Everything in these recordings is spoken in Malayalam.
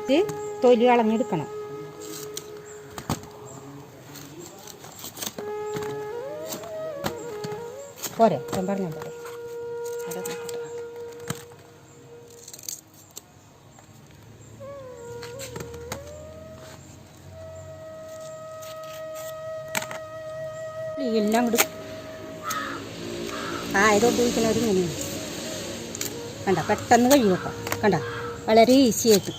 ഇത് തൊലി കളഞ്ഞെടുക്കണം. പോരെ, ഞാൻ പറഞ്ഞാൽ പോരെ. എല്ലാം കൂടി ആയതുകൊണ്ട് ഇരിക്കുന്നവർ ഇങ്ങനെയാണ്. കണ്ട, പെട്ടെന്ന് കഴിയുമൊക്കെ. കണ്ട, വളരെ ഈസി ആയിട്ട്.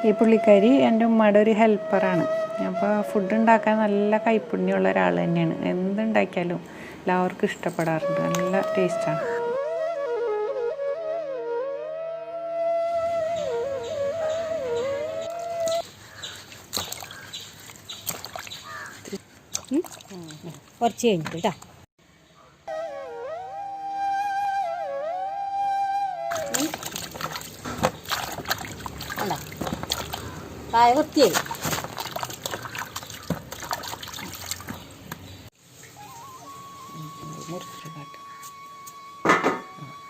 ഈ പുള്ളിക്കാരി എൻ്റെ ഉമ്മയുടെ ഒരു ഹെൽപ്പറാണ്. അപ്പോൾ ഫുഡ് ഉണ്ടാക്കാൻ നല്ല കൈപ്പുണ്യമുള്ള ഒരാൾ തന്നെയാണ്. എന്തുണ്ടാക്കിയാലും എല്ലാവർക്കും ഇഷ്ടപ്പെടാറുണ്ട്. നല്ല ടേസ്റ്റാണ്. കുറച്ച് കഴിഞ്ഞിട്ട് കേട്ടോ. അല്ല കായ വൃത്തിയായി.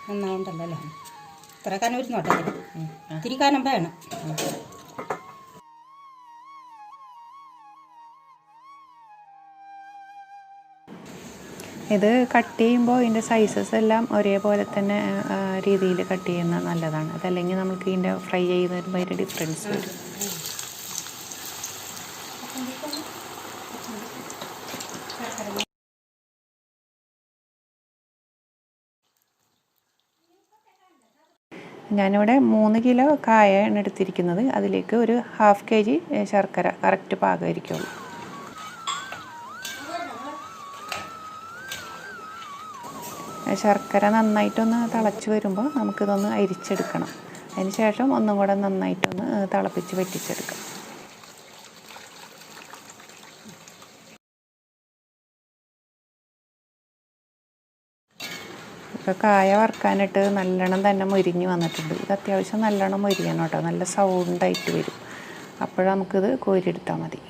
നന്നാവുണ്ടല്ലോ അല്ലേ? ഇത്ര കാനം വരുന്നോട്ടെ, ഇത്തിരി കാനം വേണം. ഇത് കട്ട് ചെയ്യുമ്പോൾ ഇതിൻ്റെ സൈസസ് എല്ലാം ഒരേപോലെ തന്നെ രീതിയിൽ കട്ട് ചെയ്യുന്നത് നല്ലതാണ്. അതല്ലെങ്കിൽ നമുക്ക് ഇതിൻ്റെ ഫ്രൈ ചെയ്യുന്നതിന് ഭയങ്കര ഡിഫറൻസ് വരും. ഞാനിവിടെ 3 കിലോ കായാണ് എടുത്തിരിക്കുന്നത്. അതിലേക്ക് ഒരു 1/2 kg ശർക്കര കറക്റ്റ് പാകമായിരിക്കുള്ളൂ. ശർക്കര നന്നായിട്ടൊന്ന് തിളച്ച് വരുമ്പോൾ നമുക്കിതൊന്ന് അരിച്ചെടുക്കണം. അതിന് ശേഷം ഒന്നും കൂടെ നന്നായിട്ടൊന്ന് തിളപ്പിച്ച് വറ്റിച്ചെടുക്കാം. ഇപ്പോൾ കായ വറുക്കാനിട്ട് നല്ലോണം തന്നെ മൊരിഞ്ഞ് വന്നിട്ടുണ്ട്. ഇത് അത്യാവശ്യം നല്ലോണം മൊരിയണം കേട്ടോ. നല്ല സൗണ്ടായിട്ട് വരും. അപ്പോൾ നമുക്കിത് കോരിയെടുത്താൽ മതി.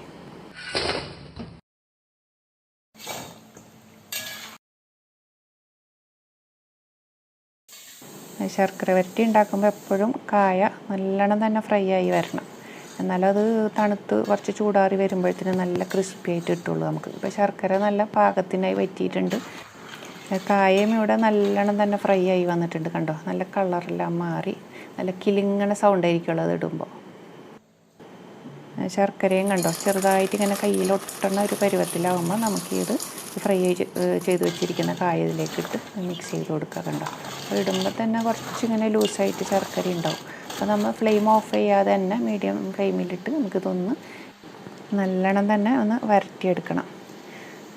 ശർക്കര വരട്ടി ഉണ്ടാക്കുമ്പോൾ എപ്പോഴും കായ നല്ലോണം തന്നെ ഫ്രൈ ആയി വരണം. എന്നാലത് തണുത്ത് കുറച്ച് ചൂടാറി വരുമ്പോഴത്തേന് നല്ല ക്രിസ്പി ആയിട്ട് കിട്ടുള്ളൂ നമുക്ക്. ഇപ്പോൾ ശർക്കര നല്ല പാകത്തിനായി വറ്റിയിട്ടുണ്ട്. കായയും ഇവിടെ നല്ലോണം തന്നെ ഫ്രൈ ആയി വന്നിട്ടുണ്ട്. കണ്ടോ, നല്ല കളറെല്ലാം മാറി നല്ല കിളിങ്ങണ സൗണ്ടായിരിക്കുള്ളൂ അത് ഇടുമ്പോൾ. ശർക്കരയും കണ്ടോ ചെറുതായിട്ട് ഇങ്ങനെ കയ്യിലൊട്ടണ ഒരു പരുവത്തിലാവുമ്പോൾ നമുക്കിത് ഫ്രൈ ചെയ്ത് വെച്ചിരിക്കുന്ന കായ ഇതിലേക്ക് ഇട്ട് മിക്സ് ചെയ്ത് കൊടുക്കുക. കണ്ടോ, അപ്പോൾ ഇടുമ്പോൾ തന്നെ കുറച്ചിങ്ങനെ ലൂസായിട്ട് ശർക്കര ഉണ്ടാവും. അപ്പോൾ നമ്മൾ ഫ്ലെയിം ഓഫ് ചെയ്യാതെ തന്നെ മീഡിയം ഫ്ലെയിമിലിട്ട് നമുക്കിതൊന്ന് നല്ലോണം തന്നെ ഒന്ന് വരട്ടിയെടുക്കണം.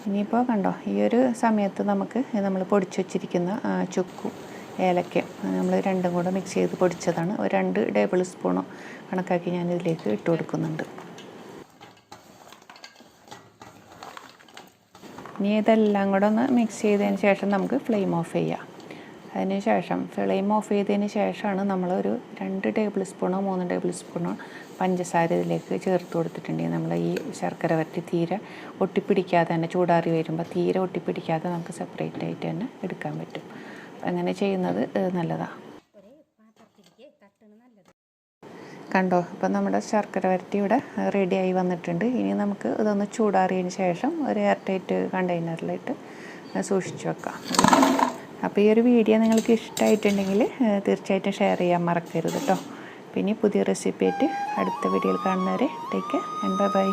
ഇനിയിപ്പോൾ കണ്ടോ, ഈ ഒരു സമയത്ത് നമുക്ക് നമ്മൾ പൊടിച്ച് വെച്ചിരിക്കുന്ന ചുക്കും ഏലക്കയും നമ്മൾ രണ്ടും കൂടെ മിക്സ് ചെയ്ത് പൊടിച്ചതാണ്. ഒരു 2 ടേബിൾ സ്പൂണോ കണക്കാക്കി ഞാനിതിലേക്ക് ഇട്ട് കൊടുക്കുന്നുണ്ട്. ഇനി ഇതെല്ലാം കൂടെ ഒന്ന് മിക്സ് ചെയ്തതിന് ശേഷം നമുക്ക് ഫ്ലെയിം ഓഫ് ചെയ്യാം. അതിന് ശേഷം ഫ്ലെയിം ഓഫ് ചെയ്തതിന് ശേഷമാണ് നമ്മളൊരു 2 ടേബിൾ സ്പൂണോ 3 ടേബിൾ സ്പൂണോ പഞ്ചസാര ഇതിലേക്ക് ചേർത്ത് കൊടുത്തിട്ടുണ്ടെങ്കിൽ നമ്മൾ ഈ ശർക്കര വരട്ടി തീരെ ഒട്ടിപ്പിടിക്കാതെ തന്നെ ചൂടാറി വരുമ്പോൾ തീരെ ഒട്ടിപ്പിടിക്കാതെ നമുക്ക് സെപ്പറേറ്റ് ആയിട്ട് തന്നെ എടുക്കാൻ പറ്റും. അങ്ങനെ ചെയ്യുന്നത് നല്ലതാണ്. കണ്ടോ, അപ്പോൾ നമ്മുടെ ശർക്കര വരട്ടി ഇവിടെ റെഡിയായി വന്നിട്ടുണ്ട്. ഇനി നമുക്ക് ഇതൊന്ന് ചൂടാറിയതിന് ശേഷം ഒരു എയർ ടൈറ്റ് കണ്ടെയ്നറിലിട്ട് സൂക്ഷിച്ച് വെക്കാം. അപ്പോൾ ഈ ഒരു വീഡിയോ നിങ്ങൾക്ക് ഇഷ്ടമായിട്ടുണ്ടെങ്കിൽ തീർച്ചയായിട്ടും ഷെയർ ചെയ്യാൻ മറക്കരുത് കേട്ടോ. പിന്നെ പുതിയ റെസിപ്പി ആയിട്ട് അടുത്ത വീഡിയോയിൽ കാണുന്നവരെ ടേക്ക് കെയർ ആൻഡ് ബൈ.